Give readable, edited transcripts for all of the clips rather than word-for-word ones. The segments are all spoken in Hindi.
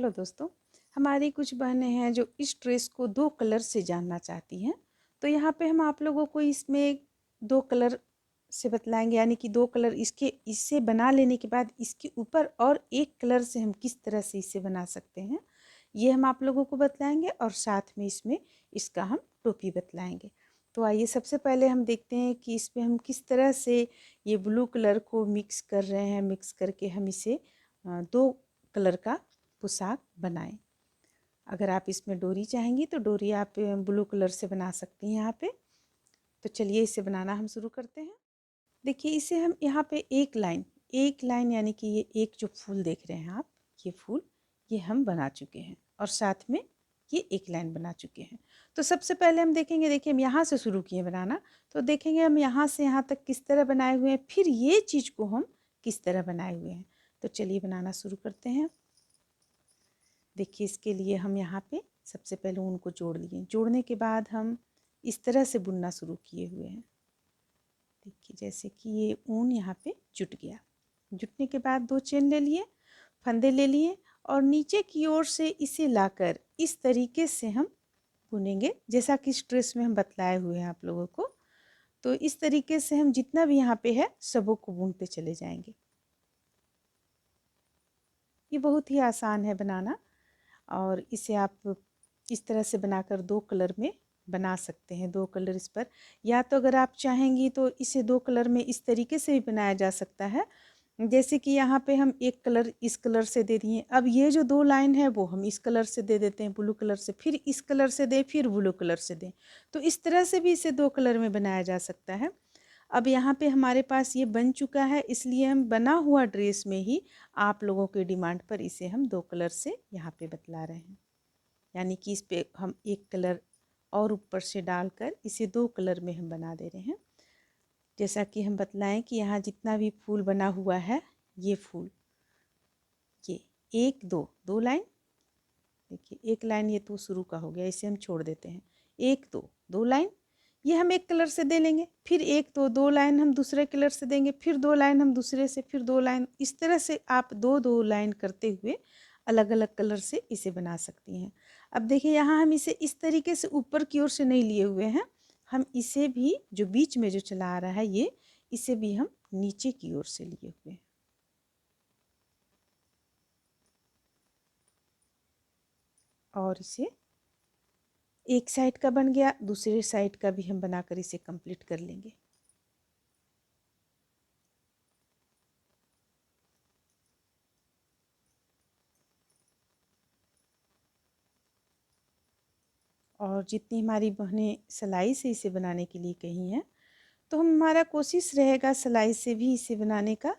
हेलो दोस्तों, हमारी कुछ बहनें हैं जो इस ड्रेस को 2 कलर से जानना चाहती हैं। तो यहाँ पे हम आप लोगों को इसमें 2 कलर से बतलाएंगे, यानी कि 2 कलर इससे बना लेने के बाद इसके ऊपर और एक कलर से हम किस तरह से इसे बना सकते हैं, ये हम आप लोगों को बतलाएंगे और साथ में इसमें इसका हम टोपी बतलाएंगे। तो आइए सबसे पहले हम देखते हैं कि इसमें हम किस तरह से ये ब्लू कलर को मिक्स कर रहे हैं। मिक्स करके हम इसे 2 कलर का पोशाक बनाएं। अगर आप इसमें डोरी चाहेंगी तो डोरी आप ब्लू कलर से बना सकती हैं यहाँ पे। तो चलिए इसे बनाना हम शुरू करते हैं। देखिए इसे हम यहाँ पे एक लाइन यानी कि ये एक जो फूल देख रहे हैं आप, ये फूल ये हम बना चुके हैं और साथ में ये एक लाइन बना चुके हैं। तो सबसे पहले हम देखेंगे, देखिए हम यहाँ से शुरू किए बनाना, तो देखेंगे हम यहाँ से यहाँ तक किस तरह बनाए हुए हैं, फिर ये चीज़ को हम किस तरह बनाए हुए हैं। तो चलिए बनाना शुरू करते हैं। देखिए इसके लिए हम यहाँ पे सबसे पहले ऊन को जोड़ लिए। जोड़ने के बाद हम इस तरह से बुनना शुरू किए हुए हैं। देखिए जैसे कि ये ऊन यहाँ पे जुट गया। जुटने के बाद 2 चेन ले लिए, फंदे ले लिए और नीचे की ओर से इसे लाकर इस तरीके से हम बुनेंगे, जैसा कि इस ड्रेस में हम बतलाए हुए हैं आप लोगों को। तो इस तरीके से हम जितना भी यहाँ पे है सबों को बुनते चले जाएंगे। ये बहुत ही आसान है बनाना और इसे आप इस तरह से बनाकर 2 कलर में बना सकते हैं। 2 कलर इस पर, या तो अगर आप चाहेंगी तो इसे 2 कलर में इस तरीके से भी बनाया जा सकता है। जैसे कि यहाँ पे हम एक कलर इस कलर से दे दिए, अब ये जो 2 लाइन है वो हम इस कलर से दे देते हैं, ब्लू कलर से, फिर इस कलर से दें, फिर ब्लू कलर से दें। तो इस तरह से भी इसे 2 कलर में बनाया जा सकता है। अब यहाँ पे हमारे पास ये बन चुका है, इसलिए हम बना हुआ ड्रेस में ही आप लोगों के डिमांड पर इसे हम 2 कलर से यहाँ पे बतला रहे हैं। यानी कि इस पे हम एक कलर और ऊपर से डालकर इसे 2 कलर में हम बना दे रहे हैं। जैसा कि हम बतलाएं कि यहाँ जितना भी फूल बना हुआ है, ये फूल ये 1 2 2 लाइन, देखिए एक लाइन ये तो शुरू का हो गया, इसे हम छोड़ देते हैं। 1 2 2 लाइन ये हम एक कलर से दे लेंगे, फिर 1 2 2 लाइन हम दूसरे कलर से देंगे, फिर 2 लाइन हम दूसरे से, फिर 2 लाइन। इस तरह से आप 2 2 लाइन करते हुए अलग अलग कलर से इसे बना सकती हैं। अब देखिए यहाँ हम इसे इस तरीके से ऊपर की ओर से नहीं लिए हुए हैं, हम इसे भी जो बीच में जो चला आ रहा है ये, इसे भी हम नीचे की ओर से लिए हुए हैं। और इसे एक साइड का बन गया, दूसरे साइड का भी हम बनाकर इसे कंप्लीट कर लेंगे। और जितनी हमारी बहनें सिलाई से इसे बनाने के लिए कही हैं, तो हमारा कोशिश रहेगा सिलाई से भी इसे बनाने का,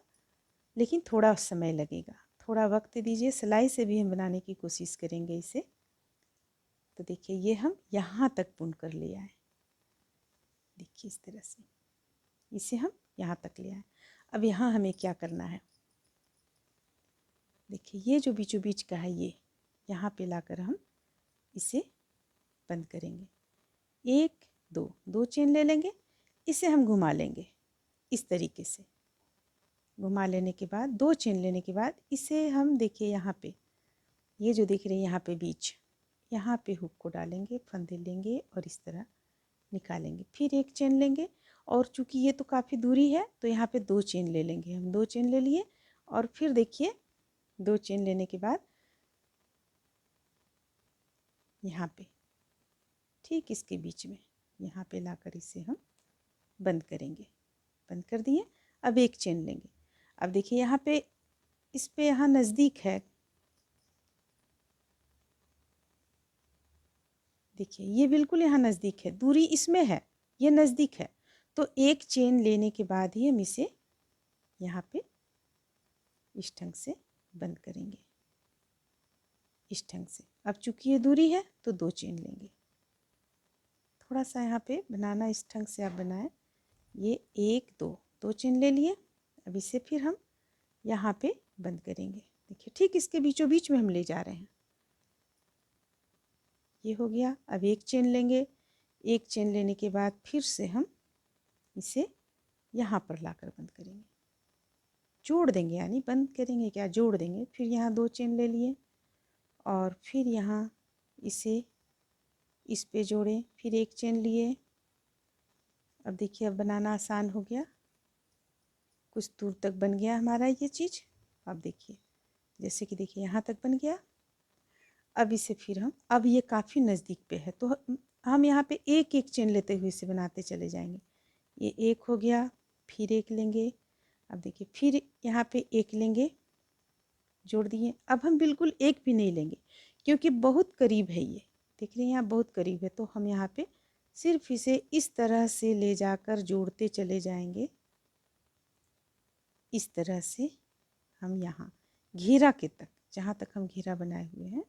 लेकिन थोड़ा समय लगेगा, थोड़ा वक्त दीजिए। सिलाई से भी हम बनाने की कोशिश करेंगे इसे। तो देखिए ये हम यहाँ तक बुन कर ले आए, देखिए इस तरह से इसे हम यहाँ तक ले आए। अब यहाँ हमें क्या करना है, देखिए ये जो बीचों बीच का है ये यहाँ पे लाकर हम इसे बंद करेंगे। 1 2 2 चेन ले लेंगे, इसे हम घुमा लेंगे इस तरीके से। घुमा लेने के बाद 2 चेन लेने के बाद इसे हम देखिए यहाँ पे ये जो दिख रही है यहाँ पे बीच, यहाँ पे हुक को डालेंगे, फंदे लेंगे और इस तरह निकालेंगे। फिर 1 चेन लेंगे और चूंकि ये तो काफ़ी दूरी है तो यहाँ पे 2 चेन ले लेंगे। हम 2 चेन ले लिए और फिर देखिए 2 चेन लेने के बाद यहाँ पे ठीक इसके बीच में यहाँ पे लाकर इसे हम बंद करेंगे। बंद कर दिए। अब 1 चेन लेंगे। अब देखिए यहाँ पे इस पे यहाँ नज़दीक है, देखिए ये बिल्कुल यहाँ नज़दीक है, दूरी इसमें है, ये नज़दीक है। तो 1 चेन लेने के बाद ही हम इसे यहाँ पे इस ढंग से बंद करेंगे, इस ढंग से। अब चूंकि ये दूरी है तो 2 चेन लेंगे। थोड़ा सा यहाँ पे बनाना इस ढंग से आप बनाएं। ये 1 2 2 चेन ले लिए। अब इसे फिर हम यहाँ पे बंद करेंगे। देखिए ठीक इसके बीचों बीच में हम ले जा रहे हैं। ये हो गया। अब 1 चेन लेंगे। 1 चेन लेने के बाद फिर से हम इसे यहाँ पर लाकर बंद करेंगे, जोड़ देंगे, यानी बंद करेंगे क्या, जोड़ देंगे। फिर यहाँ 2 चेन ले लिए और फिर यहाँ इसे इस पे जोड़ें, फिर एक चेन लिए। अब देखिए अब बनाना आसान हो गया, कुछ दूर तक बन गया हमारा ये चीज़। अब देखिए जैसे कि देखिए यहाँ तक बन गया। अब इसे फिर हम, अब ये काफ़ी नज़दीक पे है तो हम यहाँ पे एक एक चेन लेते हुए इसे बनाते चले जाएंगे। ये एक हो गया, फिर एक लेंगे। अब देखिए फिर यहाँ पे एक लेंगे, जोड़ दिए। अब हम बिल्कुल एक भी नहीं लेंगे क्योंकि बहुत करीब है ये, देख रहे हैं यहाँ बहुत करीब है, तो हम यहाँ पे सिर्फ इसे इस तरह से ले जाकर जोड़ते चले जाएंगे। इस तरह से हम यहाँ घेरा के तक, जहाँ तक हम घेरा बनाए हुए हैं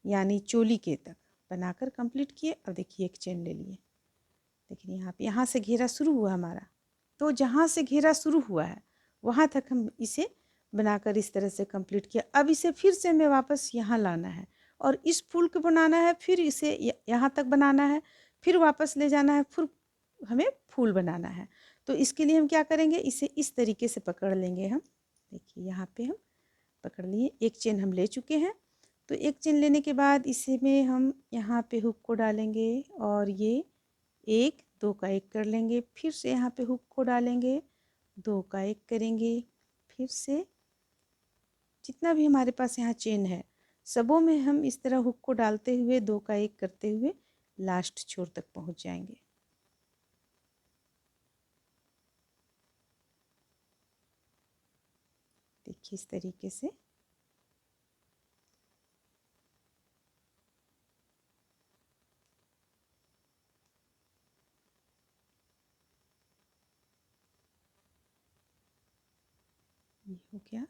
यानी चोली के तक बनाकर कंप्लीट किए। अब देखिए एक चेन ले लिए, देखिए यहाँ पे, यहाँ से घेरा शुरू हुआ हमारा, तो जहाँ से घेरा शुरू हुआ है वहाँ तक हम इसे बनाकर इस तरह से कंप्लीट किया। अब इसे फिर से हमें वापस यहाँ लाना है और इस फूल को बनाना है, फिर इसे यहाँ तक बनाना है, फिर वापस ले जाना है, फिर हमें फूल बनाना है। तो इसके लिए हम क्या करेंगे, इसे इस तरीके से पकड़ लेंगे हम। देखिए यहाँ पे हम पकड़ लिए, एक चेन हम ले चुके हैं। तो एक चेन लेने के बाद इसे में हम यहाँ पे हुक को डालेंगे और ये एक दो का एक कर लेंगे, फिर से यहाँ पे हुक को डालेंगे, दो का एक करेंगे, फिर से जितना भी हमारे पास यहाँ चेन है सबों में हम इस तरह हुक को डालते हुए दो का एक करते हुए लास्ट छोर तक पहुँच जाएंगे। देखिए इस तरीके से। ये हो गया।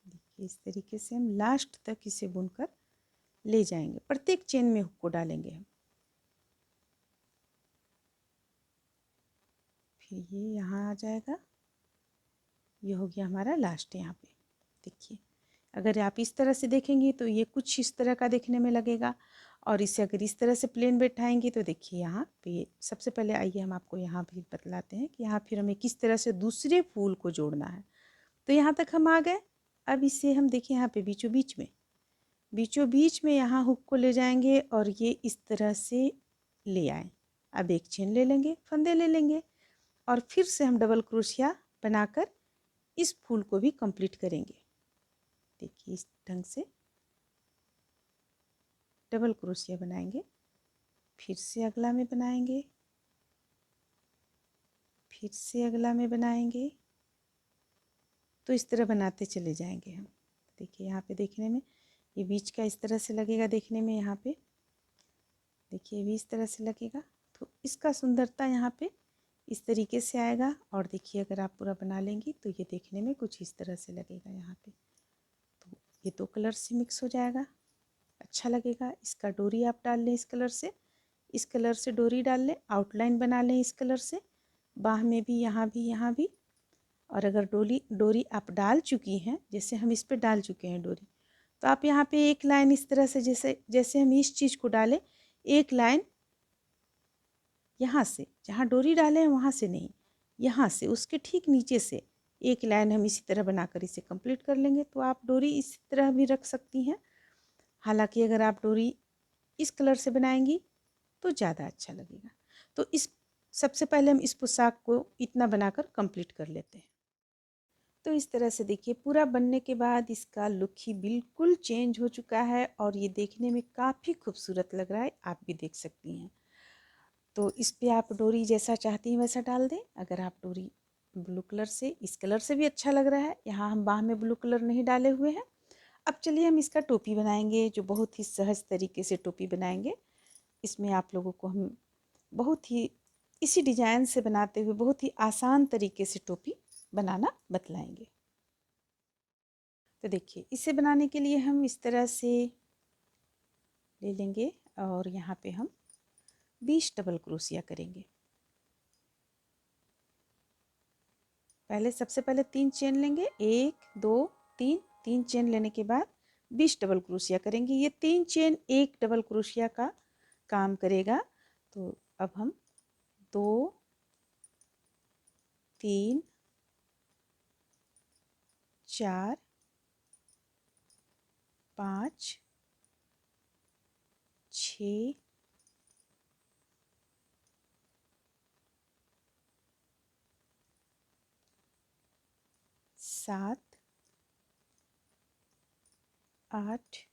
देखिए इस तरीके से हम लास्ट तक इसे बुनकर ले जाएंगे, प्रत्येक चेन में हुक को डालेंगे हम। फिर ये यहाँ आ जाएगा, ये हो गया हमारा लास्ट। यहाँ पे देखिए अगर आप इस तरह से देखेंगे तो ये कुछ इस तरह का देखने में लगेगा, और इसे अगर इस तरह से प्लेन बैठाएंगे तो देखिए यहाँ पे सबसे पहले आइए हम आपको यहाँ भी बतलाते हैं कि यहाँ फिर हमें किस तरह से दूसरे फूल को जोड़ना है। तो यहाँ तक हम आ गए। अब इसे हम देखिए यहाँ पे बीचों बीच में यहाँ हुक को ले जाएंगे और ये इस तरह से ले आए। अब एक चेन ले लेंगे, फंदे ले लेंगे और फिर से हम डबल क्रोशिया बनाकर इस फूल को भी कंप्लीट करेंगे। देखिए इस ढंग से डबल क्रोशिया बनाएंगे, फिर से अगला में बनाएंगे, फिर से अगला में बनाएंगे। तो इस तरह बनाते चले जाएंगे हम। देखिए यहाँ पे देखने में ये बीच का इस तरह से लगेगा, देखने में यहाँ पे देखिए भी इस तरह से लगेगा। तो इसका सुंदरता यहाँ पे इस तरीके से आएगा। और देखिए अगर आप पूरा बना लेंगी तो ये देखने में कुछ इस तरह से लगेगा यहाँ पे। तो ये दो कलर से मिक्स हो जाएगा, अच्छा लगेगा। इसका डोरी आप डाल लें, इस कलर से डोरी डाल लें, आउटलाइन बना लें इस कलर से, बाह में भी, यहाँ भी, यहाँ भी। और अगर डोरी आप डाल चुकी हैं, जैसे हम इस पे डाल चुके हैं डोरी, तो आप यहाँ पे एक लाइन इस तरह से, जैसे जैसे हम इस चीज़ को डालें, एक लाइन यहाँ से जहाँ डोरी डाले हैं वहाँ से नहीं, यहाँ से उसके ठीक नीचे से एक लाइन हम इसी तरह बनाकर इसे कंप्लीट कर लेंगे। तो आप डोरी इसी तरह भी रख सकती हैं, हालांकि अगर आप डोरी इस कलर से बनाएंगी तो ज़्यादा अच्छा लगेगा। तो इस सबसे पहले हम इस पोशाक को इतना बनाकर कंप्लीट कर लेते हैं। तो इस तरह से देखिए पूरा बनने के बाद इसका लुक ही बिल्कुल चेंज हो चुका है और ये देखने में काफ़ी खूबसूरत लग रहा है, आप भी देख सकती हैं। तो इस पे आप डोरी जैसा चाहती हैं वैसा डाल दें। अगर आप डोरी ब्लू कलर से, इस कलर से भी अच्छा लग रहा है, यहाँ हम बाह में ब्लू कलर नहीं डाले हुए हैं। अब चलिए हम इसका टोपी बनाएंगे, जो बहुत ही सहज तरीके से टोपी बनाएंगे। इसमें आप लोगों को हम बहुत ही इसी डिजाइन से बनाते हुए बहुत ही आसान तरीके से टोपी बनाना बतलाएंगे। तो देखिए इसे बनाने के लिए हम इस तरह से ले लेंगे और यहाँ पे हम 20 डबल क्रोशिया करेंगे। पहले सबसे पहले 3 चेन लेंगे, 1 2 3, 3 चेन लेने के बाद 20 डबल क्रोशिया करेंगे। ये 3 चेन एक डबल क्रोशिया का काम करेगा। तो अब हम 2 3 4 5 6 7 8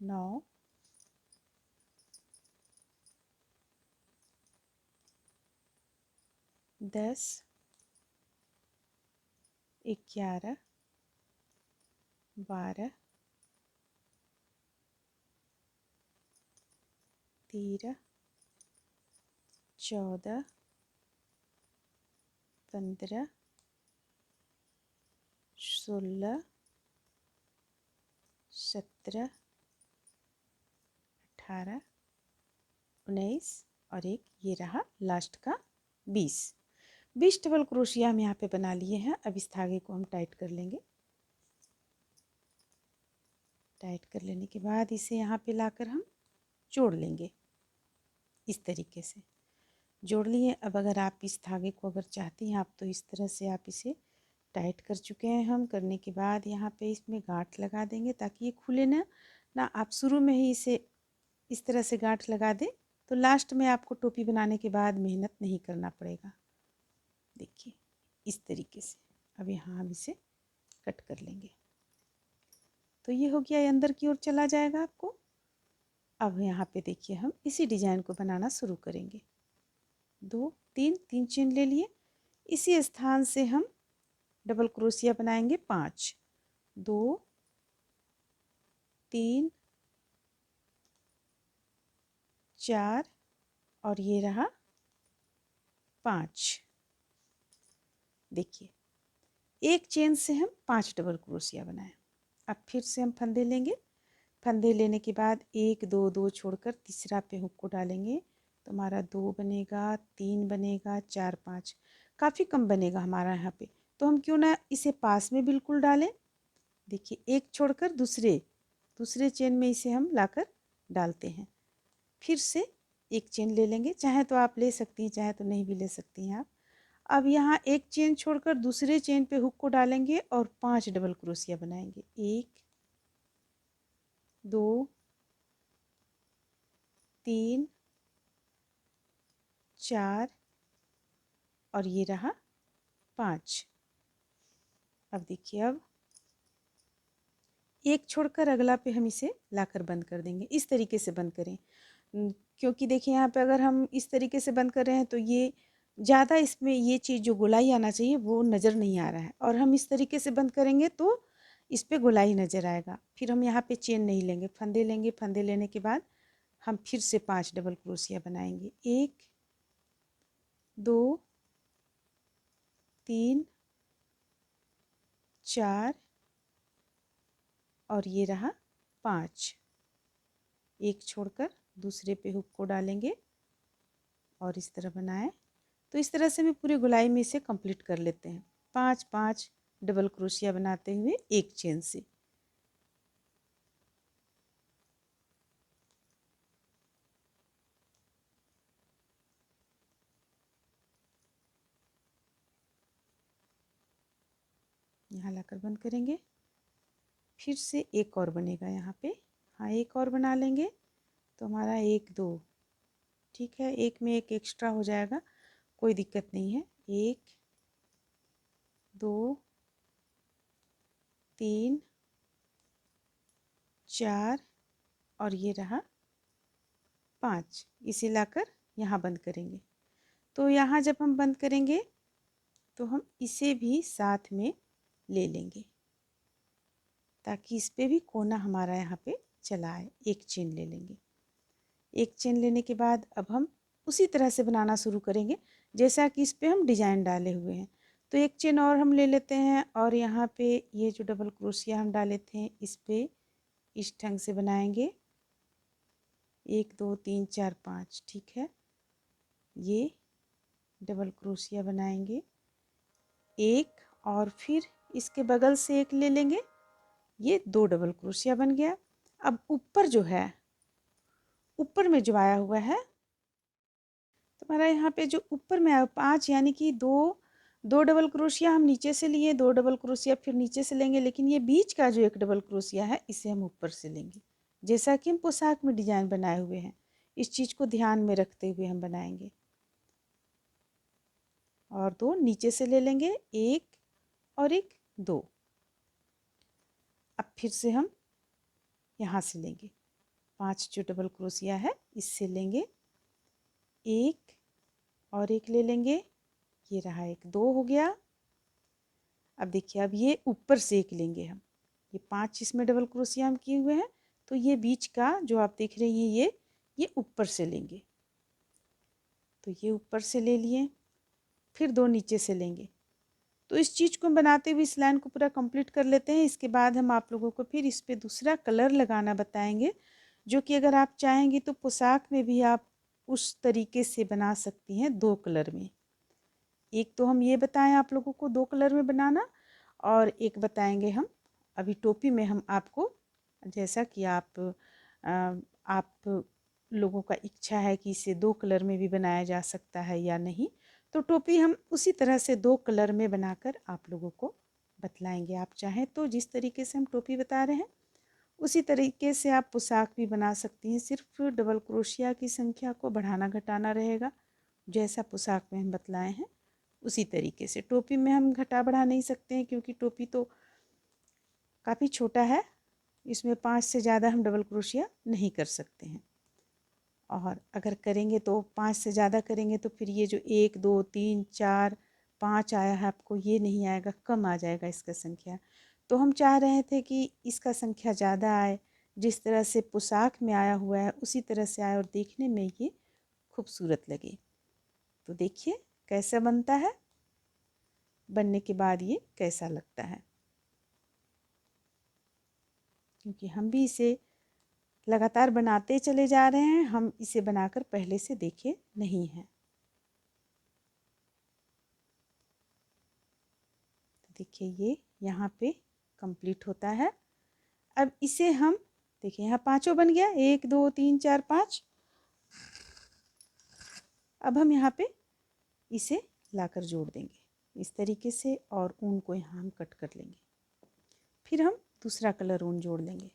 9 10 11 12 13 14 15 16 17 18 19 और एक ये रहा लास्ट का 20 डबल क्रोशिया हम यहाँ पे बना लिए हैं। अब इस धागे को हम टाइट कर लेंगे। टाइट कर लेने के बाद इसे यहाँ पे लाकर हम जोड़ लेंगे। इस तरीके से जोड़ लिए। अब अगर आप इस धागे को अगर चाहती हैं आप तो इस तरह से आप इसे टाइट कर चुके हैं हम। करने के बाद यहाँ पे इसमें गांठ लगा देंगे ताकि ये खुले ना आप शुरू में ही इसे इस तरह से गांठ लगा दें तो लास्ट में आपको टोपी बनाने के बाद मेहनत नहीं करना पड़ेगा। देखिए इस तरीके से। अब यहाँ हम इसे कट कर लेंगे तो ये हो गया, ये अंदर की ओर चला जाएगा आपको। अब यहाँ पे देखिए हम इसी डिजाइन को बनाना शुरू करेंगे। 2 3 चेन ले लिए। इसी स्थान से हम डबल क्रोशिया बनाएंगे 5 2 3 4 और ये रहा 5। देखिए एक चेन से हम 5 डबल क्रोशिया बनाए। अब फिर से हम फंदे लेंगे। फंदे लेने के बाद 1 2 2 छोड़कर तीसरा पे हुक को डालेंगे तो हमारा 2 बनेगा, 3 बनेगा, 4 5। काफ़ी कम बनेगा हमारा यहाँ पे, तो हम क्यों ना इसे पास में बिल्कुल डालें। देखिए एक छोड़कर दूसरे चेन में इसे हम लाकर डालते हैं। फिर से एक चेन ले लेंगे, चाहे तो आप ले सकती हैं चाहे तो नहीं भी ले सकती हैं आप। अब यहाँ एक चेन छोड़कर दूसरे चेन पे हुक को डालेंगे और 5 डबल क्रोशिया बनाएंगे। 1 2 3 4 और ये रहा 5। अब देखिए अब एक छोड़कर अगला पे हम इसे लाकर बंद कर देंगे। इस तरीके से बंद करें क्योंकि देखिए यहाँ पे अगर हम इस तरीके से बंद कर रहे हैं तो ये ज़्यादा इसमें ये चीज़ जो गोलाई आना चाहिए वो नज़र नहीं आ रहा है, और हम इस तरीके से बंद करेंगे तो इस पर गोलाई नज़र आएगा। फिर हम यहाँ पे चेन नहीं लेंगे, फंदे लेंगे। फंदे लेने के बाद हम फिर से 5 डबल क्रोशिया बनाएंगे। 1 2 3 4 और ये रहा 5। एक छोड़कर दूसरे पे हुक को डालेंगे और इस तरह बनाएं। तो इस तरह से हम पूरी गोलाई में इसे कंप्लीट कर लेते हैं। 5 5 डबल क्रोशिया बनाते हुए एक चेन से। यहाँ लाकर बंद करेंगे। फिर से एक और बनेगा यहाँ पे। हाँ एक और बना लेंगे तो हमारा 1 2 ठीक है, एक में एक एक्स्ट्रा हो जाएगा, कोई दिक्कत नहीं है। 1 2 3 4 और ये रहा 5। इसे लाकर यहाँ बंद करेंगे। तो यहाँ जब हम बंद करेंगे तो हम इसे भी साथ में ले लेंगे ताकि इस पे भी कोना हमारा यहाँ पे चला आए। एक चेन ले लेंगे। एक चेन लेने के बाद अब हम उसी तरह से बनाना शुरू करेंगे जैसा कि इस पे हम डिजाइन डाले हुए हैं। तो एक चेन और हम ले लेते हैं और यहाँ पे ये जो डबल क्रोशिया हम डाले थे इस पे इस ढंग से बनाएंगे। 1 2 3 4 5 ठीक है। ये डबल क्रोशिया बनाएंगे एक, और फिर इसके बगल से एक ले लेंगे। ये 2 डबल क्रोशिया बन गया। अब ऊपर जो है, ऊपर में जो आया हुआ है तो हमारा यहाँ पे जो ऊपर में आया 5 यानी कि 2 2 डबल क्रोशिया हम नीचे से लिए, 2 डबल क्रोशिया फिर नीचे से लेंगे, लेकिन ये बीच का जो एक डबल क्रोशिया है इसे हम ऊपर से लेंगे, जैसा कि हम पोशाक में डिजाइन बनाए हुए हैं। इस चीज को ध्यान में रखते हुए हम बनाएंगे। और 2 नीचे से ले लेंगे, 1 और 1 2। अब फिर से हम यहाँ से लेंगे, 5 जो डबल क्रोशिया है इससे लेंगे, 1 और 1 ले लेंगे, ये रहा 1 2 हो गया। अब देखिए, अब ये ऊपर से 1 लेंगे हम, ये 5 इसमें डबल क्रोशिया हम किए हुए हैं, तो ये बीच का जो आप देख रही हैं ये ऊपर से लेंगे, तो ये ऊपर से ले लिए। फिर 2 नीचे से लेंगे। तो इस चीज़ को बनाते हुए इस लाइन को पूरा कंप्लीट कर लेते हैं। इसके बाद हम आप लोगों को फिर इस पे दूसरा कलर लगाना बताएंगे, जो कि अगर आप चाहेंगी तो पोशाक में भी आप उस तरीके से बना सकती हैं, 2 कलर में। एक तो हम ये बताएं आप लोगों को 2 कलर में बनाना, और एक बताएंगे हम अभी टोपी में हम आपको, जैसा कि आप लोगों का इच्छा है कि इसे 2 कलर में भी बनाया जा सकता है या नहीं, तो टोपी हम उसी तरह से 2 कलर में बनाकर आप लोगों को बतलाएंगे। आप चाहें तो जिस तरीके से हम टोपी बता रहे हैं उसी तरीके से आप पोशाक भी बना सकती हैं, सिर्फ डबल क्रोशिया की संख्या को बढ़ाना घटाना रहेगा। जैसा पोशाक में हम बतलाए हैं उसी तरीके से टोपी में हम घटा बढ़ा नहीं सकते हैं, क्योंकि टोपी तो काफ़ी छोटा है, इसमें 5 से ज़्यादा हम डबल क्रोशिया नहीं कर सकते हैं। और अगर करेंगे तो 5 से ज़्यादा करेंगे तो फिर ये जो 1 2 3 4 5 आया है आपको, ये नहीं आएगा, कम आ जाएगा इसका संख्या। तो हम चाह रहे थे कि इसका संख्या ज़्यादा आए, जिस तरह से पोशाक में आया हुआ है उसी तरह से आए और देखने में ये खूबसूरत लगे। तो देखिए कैसा बनता है, बनने के बाद ये कैसा लगता है, क्योंकि हम भी इसे लगातार बनाते चले जा रहे हैं, हम इसे बनाकर पहले से देखे नहीं हैं। तो देखिए ये यहाँ पे कंप्लीट होता है। अब इसे हम देखिए यहाँ 5 बन गया, 1 2 3 4 5। अब हम यहाँ पे इसे लाकर जोड़ देंगे इस तरीके से, और ऊन को यहाँ हम कट कर लेंगे। फिर हम दूसरा कलर ऊन जोड़ लेंगे।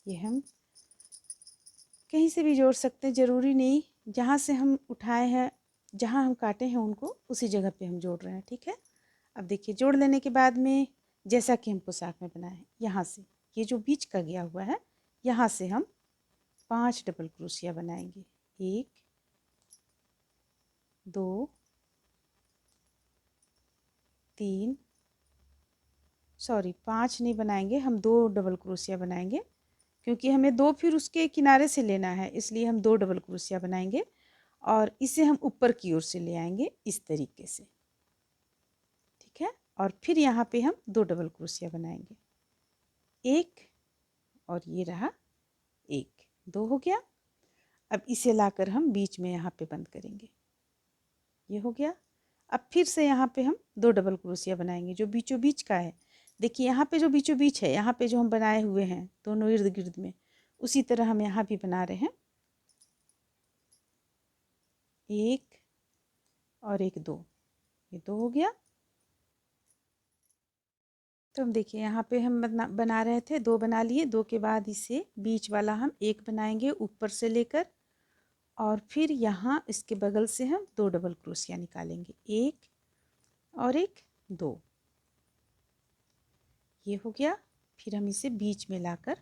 ये हम कहीं से भी जोड़ सकते हैं, ज़रूरी नहीं जहाँ से हम उठाए हैं, जहाँ हम काटे हैं उनको उसी जगह पे हम जोड़ रहे हैं, ठीक है। अब देखिए जोड़ लेने के बाद में जैसा कि हम पोशाक में बनाए हैं, यहाँ से ये जो बीच का गया हुआ है यहाँ से हम 5 डबल क्रोशिया बनाएंगे, 1 2 3 सॉरी 5 नहीं बनाएंगे, हम 2 डबल क्रोशिया बनाएंगे, क्योंकि हमें 2 फिर उसके किनारे से लेना है, इसलिए हम 2 डबल क्रोशिया बनाएंगे और इसे हम ऊपर की ओर से ले आएंगे इस तरीके से, ठीक है। और फिर यहाँ पे हम 2 डबल क्रोशिया बनाएंगे, 1 और ये रहा 1 2 हो गया। अब इसे लाकर हम बीच में यहाँ पे बंद करेंगे, ये हो गया। अब फिर से यहाँ पे हम 2 डबल क्रोशिया बनाएंगे जो बीचों बीच का है। देखिए यहाँ पे जो बीचों बीच है, यहाँ पे जो हम बनाए हुए हैं दोनों इर्द गिर्द में, उसी तरह हम यहाँ भी बना रहे हैं, 1 और 1 2, ये 2 हो गया। तो हम देखिए यहाँ पे हम बना रहे थे, 2 बना लिए, 2 के बाद इसे बीच वाला हम 1 बनाएंगे ऊपर से लेकर, और फिर यहाँ इसके बगल से हम 2 डबल क्रोशिया निकालेंगे, 1 और 1 2, ये हो गया। फिर हम इसे बीच में लाकर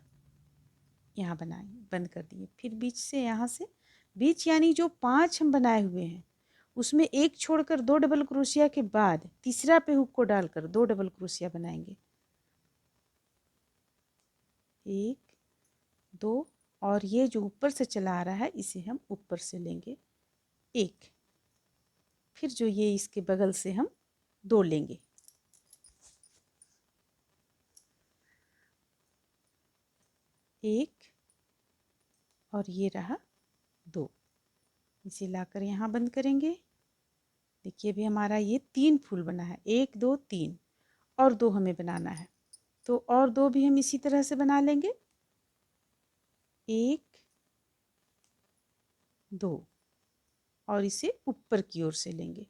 यहाँ बनाएंगे, बंद कर दिए। फिर बीच से यहाँ से बीच यानी जो 5 हम बनाए हुए हैं उसमें 1 छोड़कर 2 डबल क्रोशिया के बाद तीसरा पे हुक को डालकर 2 डबल क्रोशिया बनाएंगे, 1 2, और ये जो ऊपर से चला आ रहा है इसे हम ऊपर से लेंगे 1, फिर जो ये इसके बगल से हम 2 लेंगे, 1 और ये रहा 2, इसे लाकर यहाँ बंद करेंगे। देखिए अभी हमारा ये 3 फूल बना है, 1 2 3, और 2 हमें बनाना है, तो और 2 भी हम इसी तरह से बना लेंगे, 1 2 और इसे ऊपर की ओर से लेंगे,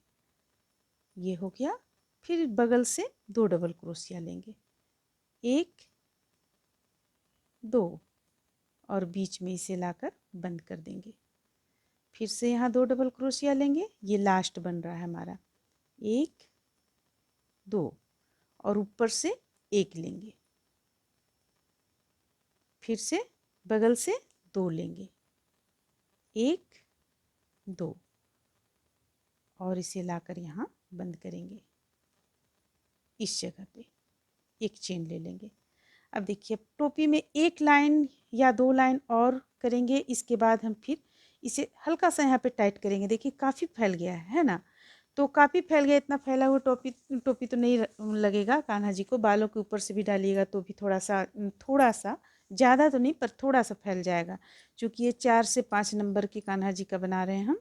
ये हो गया। फिर बगल से 2 डबल क्रोशिया लेंगे, 1 2 और बीच में इसे लाकर बंद कर देंगे। फिर से यहाँ 2 डबल क्रोशिया लेंगे, ये लास्ट बन रहा है हमारा, 1 2 और ऊपर से 1 लेंगे, फिर से बगल से 2 लेंगे, 1 2 और इसे लाकर यहाँ बंद करेंगे। इस जगह पे एक चेन ले लेंगे। अब देखिए, अब टोपी में 1 लाइन या 2 लाइन और करेंगे, इसके बाद हम फिर इसे हल्का सा यहाँ पे टाइट करेंगे। देखिए काफ़ी फैल गया है ना, तो काफ़ी फैल गया, इतना फैला हुआ टोपी टोपी तो नहीं लगेगा कान्हा जी को। बालों के ऊपर से भी डालिएगा तो भी थोड़ा सा ज़्यादा तो नहीं पर थोड़ा सा फैल जाएगा, क्योंकि ये 4 से 5 नंबर के कान्हा जी का बना रहे हैं हम।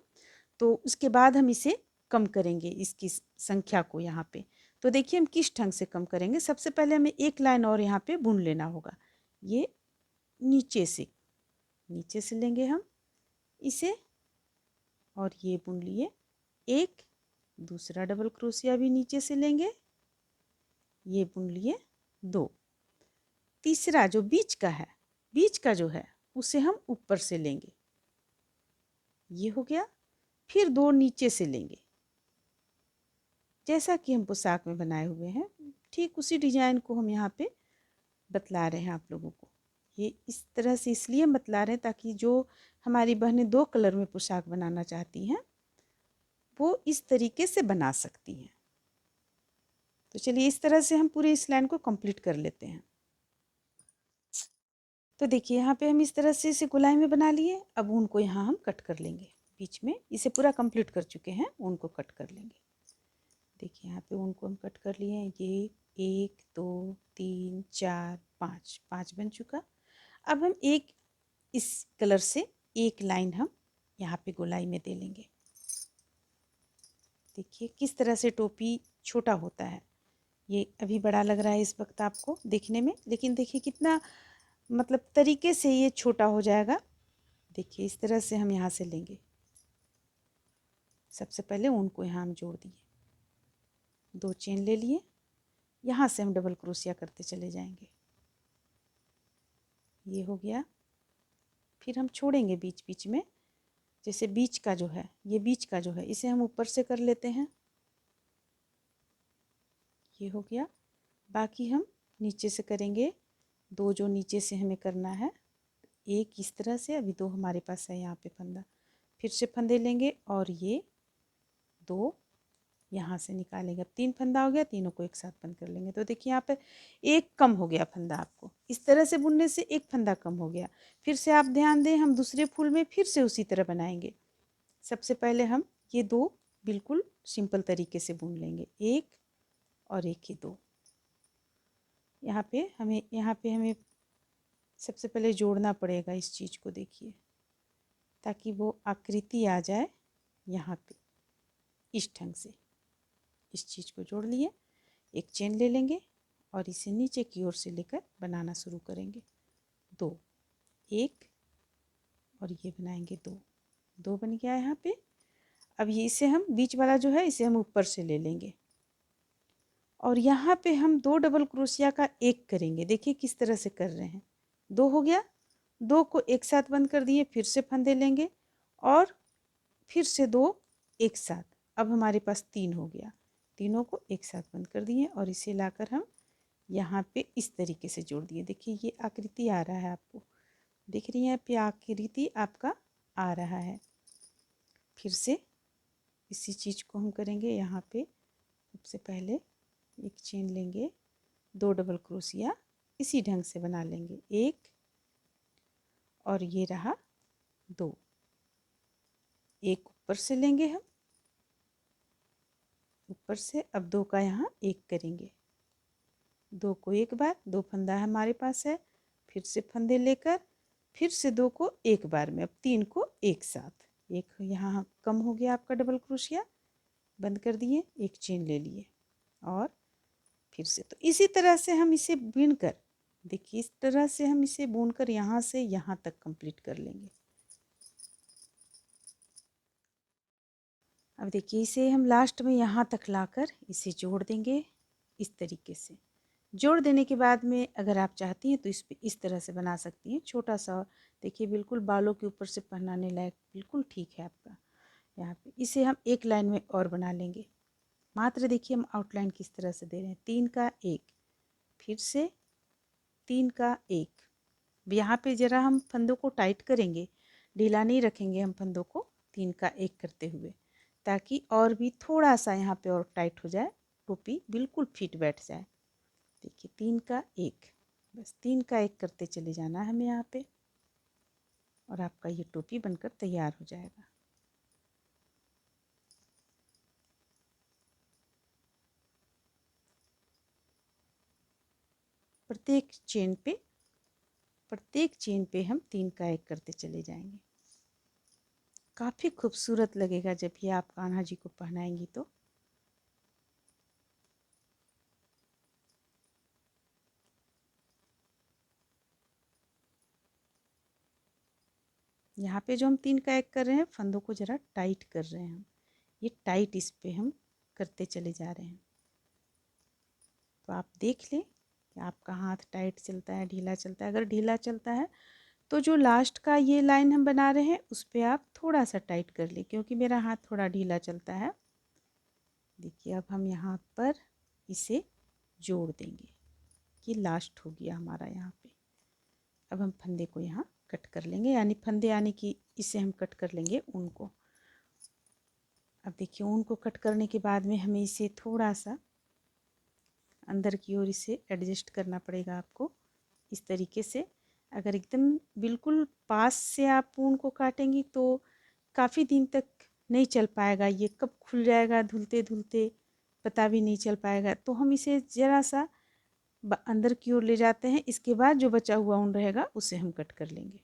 तो उसके बाद हम इसे कम करेंगे, इसकी संख्या को यहाँ पे। तो देखिए हम किस ढंग से कम करेंगे। सबसे पहले हमें 1 लाइन और यहाँ पे बुन लेना होगा, ये नीचे से लेंगे हम इसे, और ये बुन लिए, एक दूसरा डबल क्रोशिया भी नीचे से लेंगे, ये बुन लिए 2, तीसरा जो बीच का जो है उसे हम ऊपर से लेंगे, ये हो गया। फिर 2 नीचे से लेंगे, जैसा कि हम पोशाक में बनाए हुए हैं, ठीक उसी डिजाइन को हम यहाँ पे बतला रहे हैं आप लोगों को। ये इस तरह से इसलिए बतला रहे हैं ताकि जो हमारी बहनें 2 कलर में पोशाक बनाना चाहती हैं वो इस तरीके से बना सकती हैं। तो चलिए इस तरह से हम पूरे इस लाइन को कंप्लीट कर लेते हैं। तो देखिए यहाँ पे हम इस तरह से इसे गोलाई में बना लिए। अब ऊन को यहाँ हम कट कर लेंगे, बीच में इसे पूरा कंप्लीट कर चुके हैं, ऊन को कट कर लेंगे। देखिए यहाँ पे ऊन को हम कट कर लिए हैं, ये 1 2 3 4 5 5 बन चुका। अब हम एक इस कलर से एक लाइन हम यहाँ पे गोलाई में दे लेंगे। देखिए किस तरह से टोपी छोटा होता है, ये अभी बड़ा लग रहा है इस वक्त आपको देखने में, लेकिन देखिए कितना मतलब तरीके से ये छोटा हो जाएगा। देखिए इस तरह से हम यहाँ से लेंगे, सबसे पहले ऊन को यहाँ हम जोड़ दिए, 2 चेन ले लिए, यहाँ से हम डबल क्रोशिया करते चले जाएंगे, ये हो गया। फिर हम छोड़ेंगे बीच बीच में, जैसे बीच का जो है, ये बीच का जो है इसे हम ऊपर से कर लेते हैं, ये हो गया। बाकी हम नीचे से करेंगे, 2 जो नीचे से हमें करना है, एक इस तरह से, अभी 2 हमारे पास है यहाँ पे फंदा, फिर से फंदे लेंगे और ये 2 यहाँ से निकालेंगे। अब 3 फंदा हो गया, तीनों को एक साथ बंद कर लेंगे। तो देखिए यहाँ पे एक कम हो गया फंदा, आपको इस तरह से बुनने से एक फंदा कम हो गया। फिर से आप ध्यान दें, हम दूसरे फूल में फिर से उसी तरह बनाएंगे। सबसे पहले हम ये 2 बिल्कुल सिंपल तरीके से बुन लेंगे, 1 और 1 ये 2। यहाँ पे हमें सबसे पहले जोड़ना पड़ेगा इस चीज़ को, देखिए ताकि वो आकृति आ जाए यहाँ पे। इस ढंग से इस चीज़ को जोड़ लिए, एक चेन ले लेंगे और इसे नीचे की ओर से लेकर बनाना शुरू करेंगे। 2 1 और ये बनाएंगे 2 2 बन गया यहाँ पे। अब ये इसे हम बीच वाला जो है इसे हम ऊपर से ले लेंगे और यहाँ पे हम 2 डबल क्रोशिया का 1 करेंगे। देखिए किस तरह से कर रहे हैं, 2 हो गया, 2 को एक साथ बंद कर दिए, फिर से फंदे लेंगे और फिर से 2 एक साथ। अब हमारे पास 3 हो गया, तीनों को एक साथ बंद कर दिए और इसे लाकर हम यहाँ पे इस तरीके से जोड़ दिए। देखिए ये आकृति आ रहा है, आपको दिख रही है पे आकृति आपका आ रहा है। फिर से इसी चीज़ को हम करेंगे, यहाँ पे सबसे पहले एक चेन लेंगे, 2 डबल क्रोशिया इसी ढंग से बना लेंगे, 1 और ये रहा 2, एक ऊपर से लेंगे हम, ऊपर से अब 2 का यहाँ 1 करेंगे, 2 को एक बार, 2 फंदा हमारे पास है, फिर से फंदे लेकर फिर से 2 को एक बार में, अब 3 को एक साथ, एक यहाँ कम हो गया आपका डबल क्रोशिया, बंद कर दिए, एक चेन ले लिए और फिर से। तो इसी तरह से हम इसे बुनकर, देखिए इस तरह से हम इसे बुनकर यहाँ से यहाँ तक कंप्लीट कर लेंगे। अब देखिए इसे हम लास्ट में यहाँ तक लाकर इसे जोड़ देंगे इस तरीके से। जोड़ देने के बाद में अगर आप चाहती हैं तो इस तरह से बना सकती हैं, छोटा सा। देखिए बिल्कुल बालों के ऊपर से पहनाने लायक बिल्कुल ठीक है आपका। यहाँ पे इसे हम एक लाइन में और बना लेंगे। मात्र देखिए हम आउटलाइन किस तरह से दे रहे हैं, 3 का 1, फिर से 3 का 1। यहाँ पे ज़रा हम फंदों को टाइट करेंगे, ढीला नहीं रखेंगे हम फंदों को 3 का 1 करते हुए, ताकि और भी थोड़ा सा यहाँ पे और टाइट हो जाए, टोपी बिल्कुल फिट बैठ जाए। देखिए 3 का 1, बस 3 का 1 करते चले जाना है हमें यहाँ पे, और आपका ये टोपी बनकर तैयार हो जाएगा। प्रत्येक चेन पे हम 3 का 1 करते चले जाएंगे। काफ़ी खूबसूरत लगेगा जब ये आप कान्हा जी को पहनाएंगी तो। यहाँ पे जो हम 3 का 1 कर रहे हैं, फंदों को ज़रा टाइट कर रहे हैं हम, ये टाइट इस पे हम करते चले जा रहे हैं। तो आप देख लें कि आपका हाथ टाइट चलता है, ढीला चलता है। अगर ढीला चलता है तो जो लास्ट का ये लाइन हम बना रहे हैं उस पर आप थोड़ा सा टाइट कर लें, क्योंकि मेरा हाथ थोड़ा ढीला चलता है। देखिए अब हम यहाँ पर इसे जोड़ देंगे, ये लास्ट हो गया हमारा यहाँ पे। अब हम फंदे को यहाँ कट कर लेंगे, यानी फंदे यानी कि इसे हम कट कर लेंगे ऊन को। अब देखिए ऊन को कट करने के बाद में हमें इसे थोड़ा सा अंदर की ओर इसे एडजस्ट करना पड़ेगा आपको इस तरीके से। अगर एकदम बिल्कुल पास से आप ऊन को काटेंगी तो काफ़ी दिन तक नहीं चल पाएगा, ये कब खुल जाएगा धुलते धुलते पता भी नहीं चल पाएगा। तो हम इसे ज़रा सा अंदर की ओर ले जाते हैं, इसके बाद जो बचा हुआ ऊन रहेगा उसे हम कट कर लेंगे।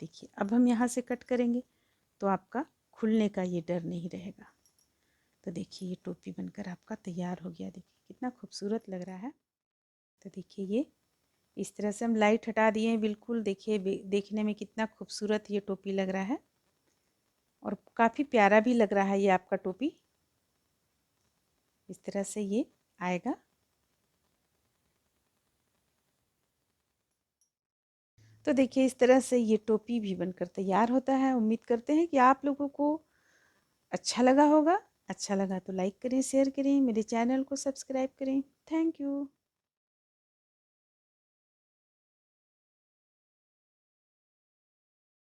देखिए अब हम यहाँ से कट करेंगे तो आपका खुलने का ये डर नहीं रहेगा। तो देखिए ये टोपी बनकर आपका तैयार हो गया। देखिए कितना खूबसूरत लग रहा है। तो देखिए ये इस तरह से हम लाइट हटा दिए हैं बिल्कुल। देखिए देखने में कितना खूबसूरत ये टोपी लग रहा है, और काफ़ी प्यारा भी लग रहा है ये आपका टोपी। इस तरह से ये आएगा। तो देखिए इस तरह से ये टोपी भी बनकर तैयार होता है। उम्मीद करते हैं कि आप लोगों को अच्छा लगा होगा। अच्छा लगा तो लाइक करें, शेयर करें, मेरे चैनल को सब्सक्राइब करें। Thank you.